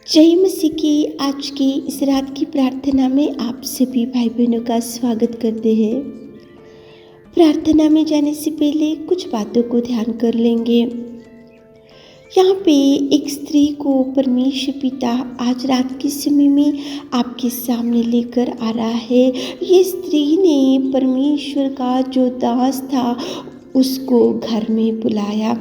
जय मसीह की आज की इस रात की प्रार्थना में आप सभी भाई बहनों का स्वागत करते हैं। प्रार्थना में जाने से पहले कुछ बातों को ध्यान कर लेंगे। यहाँ पे एक स्त्री को परमेश्वर पिता आज रात के समय में आपके सामने लेकर आ रहा है। ये स्त्री ने परमेश्वर का जो दास था उसको घर में बुलाया।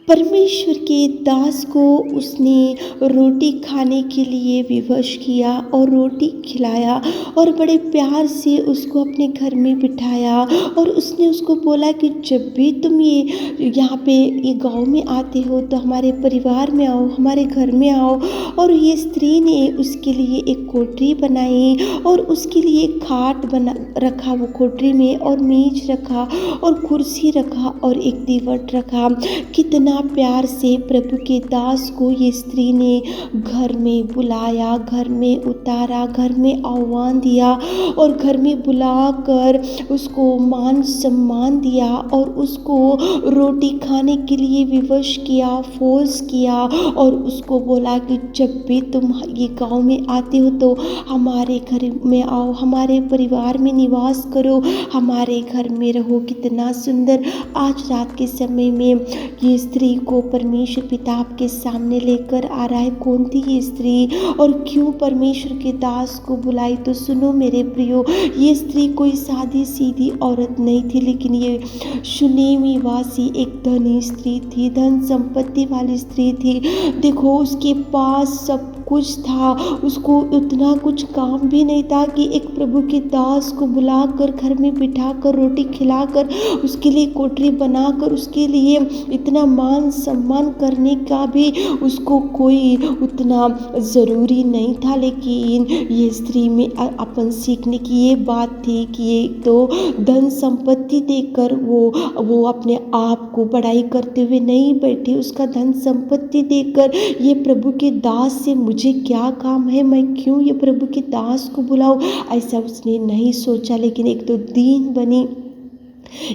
परमेश्वर के दास को उसने रोटी खाने के लिए विवश किया और रोटी खिलाया और बड़े प्यार से उसको अपने घर में बिठाया और उसने उसको बोला कि जब भी तुम यहाँ पे ये गांव में आते हो तो हमारे परिवार में आओ, हमारे घर में आओ। और ये स्त्री ने उसके लिए एक कोठरी बनाई और उसके लिए खाट बना रखा वो कोठरी में, और मेज रखा और कुर्सी रखा और एक दीवट रखा। कितना प्यार से प्रभु के दास को ये स्त्री ने घर में बुलाया, घर में उतारा, घर में आह्वान दिया और घर में बुलाकर उसको मान सम्मान दिया और उसको रोटी खाने के लिए विवश किया, फोर्स किया और उसको बोला कि जब भी तुम ये गांव में आते हो तो हमारे घर में आओ, हमारे परिवार में निवास करो, हमारे घर में रहो। कितना सुंदर आज रात के समय में ये स्त्री को परमेश्वर पिता आपके सामने लेकर आ रहा है। कौन थी ये स्त्री और क्यों परमेश्वर के दास को बुलाई? तो सुनो मेरे प्रियो, ये स्त्री कोई सादी सीधी औरत नहीं थी, लेकिन ये शूनेमी वासी एक धनी स्त्री थी, धन संपत्ति वाली स्त्री थी। देखो उसके पास सब कुछ था, उसको उतना कुछ काम भी नहीं था कि एक प्रभु के दास को बुलाकर घर में बिठाकर रोटी खिलाकर उसके लिए कोठरी बनाकर उसके लिए इतना मान सम्मान करने का भी उसको कोई उतना ज़रूरी नहीं था। लेकिन ये स्त्री में अपन सीखने की ये बात थी कि ये तो धन संपत्ति देकर वो अपने आप को बड़ाई करते हुए नहीं बैठी। उसका धन संपत्ति देकर ये प्रभु के दास से मुझे क्या काम है, मैं क्यों ये प्रभु के दास को बुलाऊं, ऐसा उसने नहीं सोचा। लेकिन एक तो दीन बनी,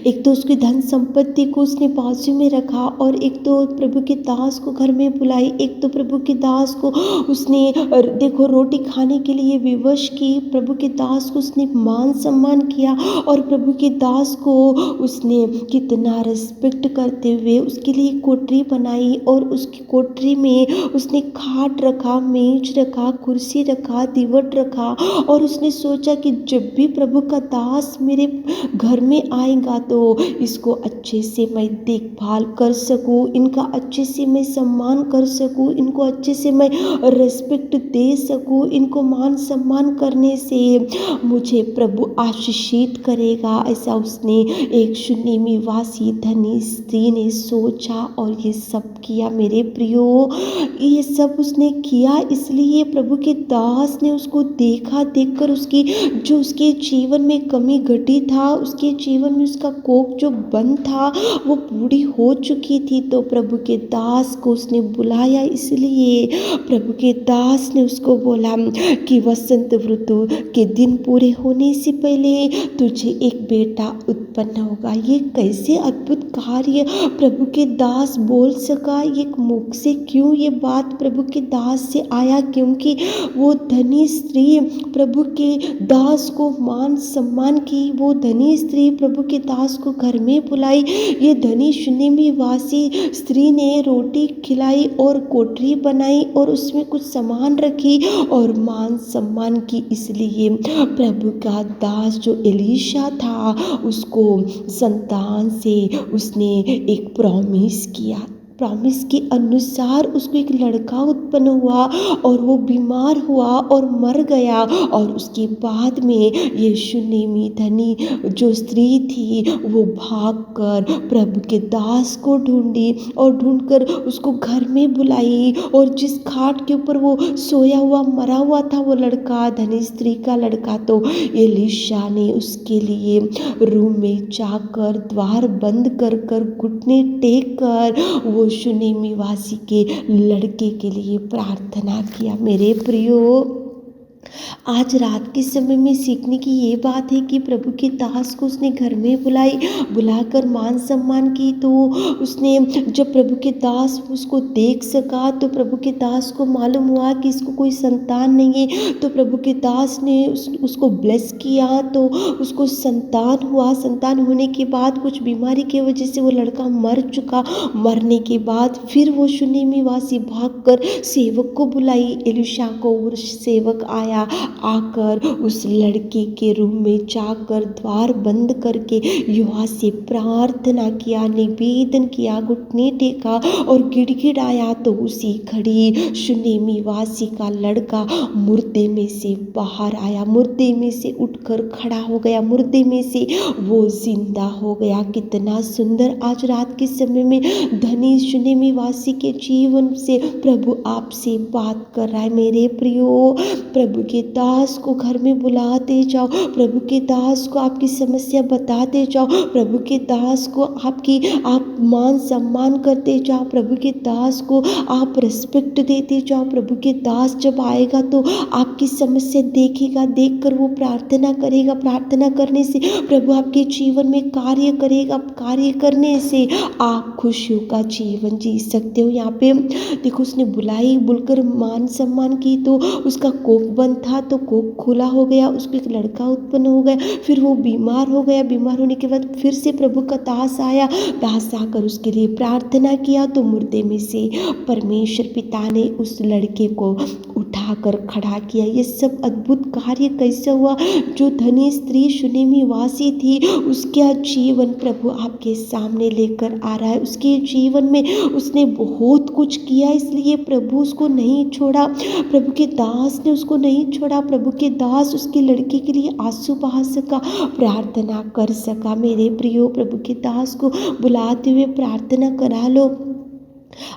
एक तो उसकी धन संपत्ति को उसने बाजू में रखा और एक तो प्रभु के दास को घर में बुलाई, एक तो प्रभु के दास को उसने देखो रोटी खाने के लिए विवश की, प्रभु के दास को उसने मान सम्मान किया और प्रभु के दास को उसने कितना रिस्पेक्ट करते हुए उसके लिए कोठरी बनाई और उसकी कोठरी में उसने खाट रखा, मेज रखा, कुर्सी रखा, दीवट रखा और उसने सोचा कि जब भी प्रभु का दास मेरे घर में आएगा तो इसको अच्छे से मैं देखभाल कर सकूं, इनका अच्छे से मैं सम्मान कर सकूं, इनको अच्छे से मैं रिस्पेक्ट दे सकूं, इनको मान सम्मान करने से मुझे प्रभु आशीषित करेगा। ऐसा उसने एक शूनेमी वासी धनी स्त्री ने सोचा और ये सब किया। मेरे प्रियो, ये सब उसने किया इसलिए प्रभु के दास ने उसको देखा, देखकर उसके जीवन में कमी घटी था, उसके जीवन में उसका कोप जो बंद था वो पूरी हो चुकी थी। तो प्रभु के दास को उसने बुलाया, इसलिए प्रभु के दास ने उसको बोला कि वसंत ऋतु के दिन पूरे होने से पहले तुझे एक बेटा उत्पन्न होगा। ये कैसे अद्भुत कार्य प्रभु के दास बोल सका, ये मुख से क्यों ये बात प्रभु के दास से आया? क्योंकि वो धनी स्त्री प्रभु के दास को मान सम्मान की, वो धनी स्त्री प्रभु के दास को घर में बुलाई। ये धनी शूनेमी वासी स्त्री ने रोटी खिलाई और कोठरी बनाई और उसमें कुछ सामान रखी और मान सम्मान की। इसलिए प्रभु का दास जो एलीशा था उसको संतान से उसने एक प्रॉमिस किया। प्रॉमिस के अनुसार उसको एक लड़का उत्पन्न हुआ और वो बीमार हुआ और मर गया। और उसके बाद में ये शूनेमी धनी जो स्त्री थी वो भागकर प्रभु के दास को ढूंढी और ढूंढकर उसको घर में बुलाई और जिस खाट के ऊपर वो सोया हुआ मरा हुआ था वो लड़का, धनी स्त्री का लड़का, तो एलीशा ने उसके लिए रूम में जाकर द्वार बंद कर कर घुटने टेक कर वो शूनेमी वासी के लड़के के लिए प्रार्थना किया। मेरे प्रियो, आज रात के समय में सीखने की ये बात है कि प्रभु के दास को उसने घर में बुलाकर मान सम्मान की। तो उसने जब प्रभु के दास उसको देख सका तो प्रभु के दास को मालूम हुआ कि इसको कोई संतान नहीं है। तो प्रभु के दास ने उसको ब्लेस किया, तो उसको संतान हुआ। संतान होने के बाद कुछ बीमारी की वजह से वो लड़का मर चुका। मरने के बाद फिर वो शूनेमी वासी भागकर सेवक को बुलाई एलीशा को, और सेवक आया। आकर उस लड़के के रूम में जाकर द्वार बंद करके यहोवा से प्रार्थना किया, निवेदन किया, घुटने टेका और गिड़गिड़ाया। तो उसी घड़ी शूनेमी वासी का लड़का मुर्दे में से बाहर आया, मुर्दे में से उठकर खड़ा हो गया, मुर्दे में से वो जिंदा हो गया। कितना सुंदर आज रात के समय में धनी शूनेमी वासी के जीवन से प्रभु आपसे बात कर रहा है। मेरे प्रियो, प्रभु के दास को घर में बुलाते जाओ, प्रभु के दास को आपकी समस्या बताते जाओ, प्रभु के दास को आप मान सम्मान करते जाओ, प्रभु के दास को आप रिस्पेक्ट देते जाओ। प्रभु के दास जब आएगा तो आपकी समस्या देखेगा, देखकर वो प्रार्थना करेगा। प्रार्थना करने से प्रभु आपके जीवन में कार्य करेगा। कार्य करने से आप खुशियों का जीवन जी सकते हो। यहाँ पे देखो, उसने बुलकर मान सम्मान की, तो उसका कोख बंद था तो कोख खुला हो गया, उसको एक लड़का उत्पन्न हो गया। फिर वो बीमार हो गया, बीमार होने के बाद फिर से प्रभु का दास आया, दास आकर उसके लिए प्रार्थना किया। तो मुर्दे में से परमेश्वर पिता ने उस लड़के को उठाकर खड़ा किया। ये सब अद्भुत कार्य कैसे हुआ? जो धनी स्त्री शूनेमी वासी थी, उसका जीवन प्रभु आपके सामने लेकर आ रहा है। उसके जीवन में उसने बहुत कुछ किया, इसलिए प्रभु उसको नहीं छोड़ा, प्रभु के दास ने उसको नहीं छोड़ा। प्रभु के दास उसके लड़के के लिए आंसू बहा सका, प्रार्थना कर सका। मेरे प्रियो, प्रभु के दास को बुलाते हुए प्रार्थना करा लो।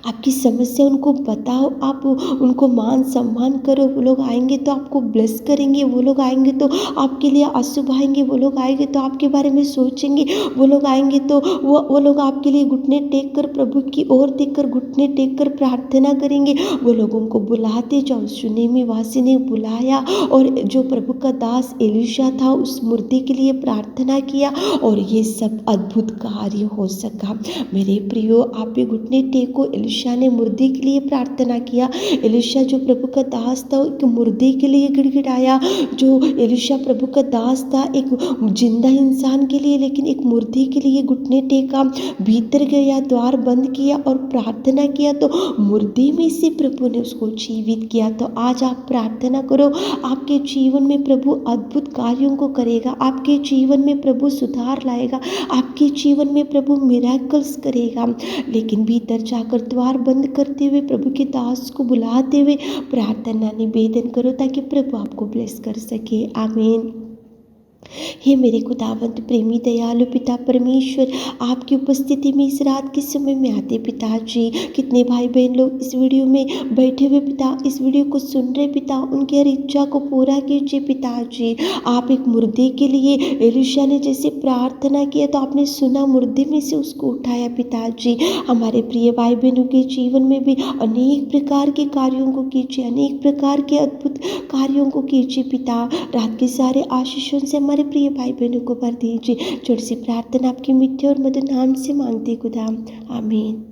आपकी समस्या उनको बताओ, आप उनको मान सम्मान करो। वो लोग आएंगे तो आपको ब्लेस करेंगे, वो लोग आएंगे तो आपके लिए आंसू बहाएंगे, वो लोग आएंगे तो आपके बारे में सोचेंगे, वो लोग आएंगे तो वो लोग आपके लिए घुटने टेक कर, प्रभु की ओर देखकर घुटने टेक कर प्रार्थना करेंगे। वो लोगों को बुलाते जाओ। शूनेमी वासी ने बुलाया और जो प्रभु का दास एलीशा था, उस मुर्दे के लिए प्रार्थना किया और ये सब अद्भुत कार्य हो सका। मेरे प्रियो, आप भी घुटने टेको। एलीशा ने मुर्दे के लिए प्रार्थना किया। एलीशा जो प्रभु का दास था, एक मुर्दे के लिए गिड़गिड़ाया। जो एलीशा प्रभु का दास था, एक जिंदा इंसान के लिए, लेकिन एक मुर्दे के लिए घुटने टेका, भीतर गया, द्वार बंद किया और प्रार्थना किया। तो मुर्दे में से प्रभु ने उसको जीवित किया। तो आज आप प्रार्थना करो, आपके जीवन में प्रभु अद्भुत कार्यों को करेगा, आपके जीवन में प्रभु सुधार लाएगा, आपके जीवन में प्रभु मिरेकल्स करेगा। लेकिन भीतर जाकर द्वार बंद करते हुए प्रभु के दास को बुलाते हुए प्रार्थना निवेदन करो, ताकि प्रभु आपको ब्लेस कर सके। आमीन। हे मेरे खुदावंत प्रेमी दयालु पिता परमेश्वर, आपकी उपस्थिति में इस रात के समय में आते पिताजी, कितने भाई बहन लोग इस वीडियो में बैठे हुए पिता, इस वीडियो को सुन रहे पिता, उनकी हर इच्छा को पूरा कीजिए पिताजी। आप एक मुर्दे के लिए एलीशा ने जैसे प्रार्थना किया तो आपने सुना, मुर्दे में से उसको उठाया पिताजी। हमारे प्रिय भाई बहनों के जीवन में भी अनेक प्रकार के कार्यों को कीजिए, अनेक प्रकार के अद्भुत कार्यों को कीजिए पिता। रात के सारे आशीषों से हमारे प्रिय भाई बहनों को भर दीजिए। छोटी सी प्रार्थना आपकी मीठे और मधुर नाम से मांगते खुदा, आमीन।